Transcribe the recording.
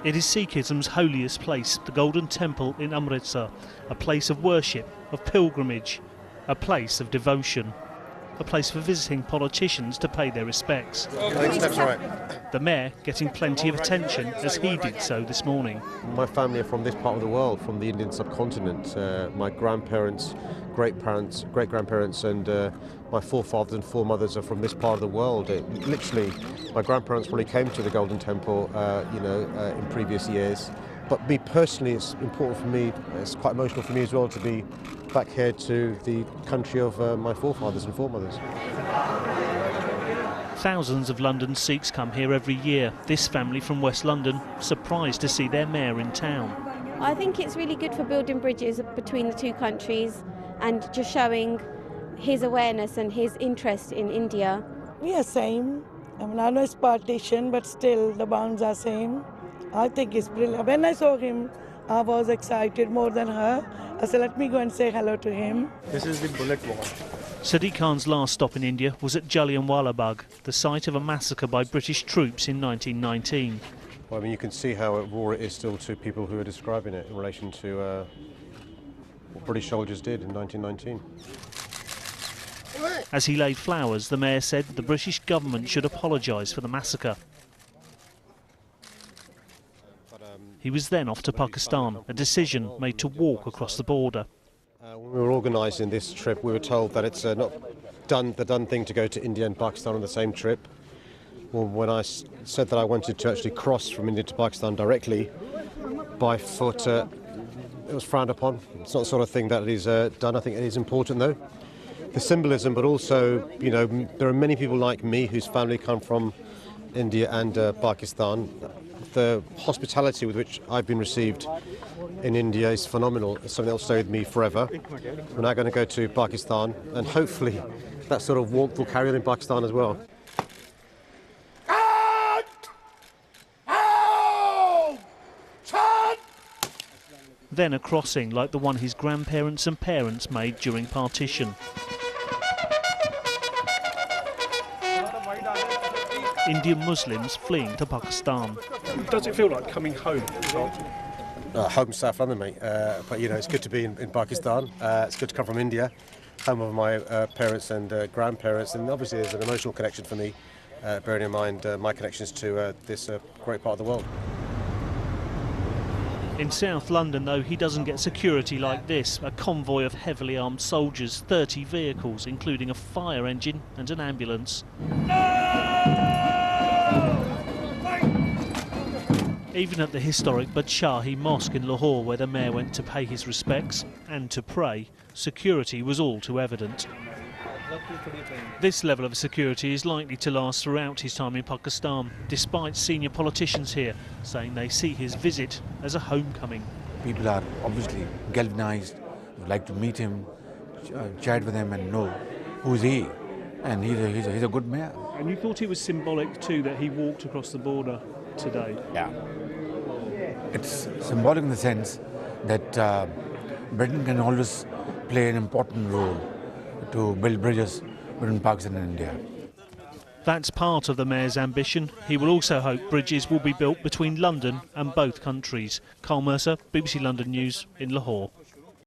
It is Sikhism's holiest place, the Golden Temple in Amritsar, a place of worship, of pilgrimage, a place of devotion, a place for visiting politicians to pay their respects. That's right. The mayor getting plenty of attention as he did so this morning. My family are from this part of the world, from the Indian subcontinent. My grandparents, great-grandparents and my forefathers and foremothers are from this part of the world. Literally, my grandparents probably came to the Golden Temple, in previous years. But me personally, it's important for me, it's quite emotional for me as well to be back here to the country of my forefathers and foremothers. Thousands of London Sikhs come here every year. This family from West London surprised to see their mayor in town. I think it's really good for building bridges between the two countries and just showing his awareness and his interest in India. We are same. I mean, I know it's partition, but still the bonds are same. I think it's brilliant. When I saw him, I was excited more than her. I said, let me go and say hello to him. This is the bullet wall. Sadiq Khan's last stop in India was at Jallianwala Bagh, the site of a massacre by British troops in 1919. Well, I mean, you can see how raw it is still to people who are describing it in relation to what British soldiers did in 1919. As he laid flowers, the mayor said the British government should apologise for the massacre. He was then off to Pakistan, a decision made to walk across the border. When we were organising this trip, we were told that it's not the done thing to go to India and Pakistan on the same trip. Well, when I said that I wanted to actually cross from India to Pakistan directly by foot, it was frowned upon. It's not the sort of thing that is done. I think it is important, though. The symbolism, but also, you know, there are many people like me whose family come from India and Pakistan. The hospitality with which I've been received in India is phenomenal. It's something that will stay with me forever. We're now going to go to Pakistan, and hopefully that sort of warmth will carry on in Pakistan as well. Then a crossing like the one his grandparents and parents made during partition. Indian Muslims fleeing to Pakistan. Does it feel like coming home? Home South London, mate. But you know, it's good to be in Pakistan. It's good to come from India, home of my parents and grandparents, and obviously there's an emotional connection for me, bearing in mind my connections to this great part of the world. In South London, though, he doesn't get security like this. A convoy of heavily armed soldiers, 30 vehicles, including a fire engine and an ambulance. Even at the historic Badshahi Mosque in Lahore, where the mayor went to pay his respects and to pray, security was all too evident. This level of security is likely to last throughout his time in Pakistan, despite senior politicians here saying they see his visit as a homecoming. People are obviously galvanized, would like to meet him, chat with him and know who's he. And he's a good mayor. And you thought it was symbolic too that he walked across the border today? Yeah. It's symbolic in the sense that Britain can always play an important role to build bridges between Pakistan and India. That's part of the mayor's ambition. He will also hope bridges will be built between London and both countries. Karl Mercer, BBC London News in Lahore.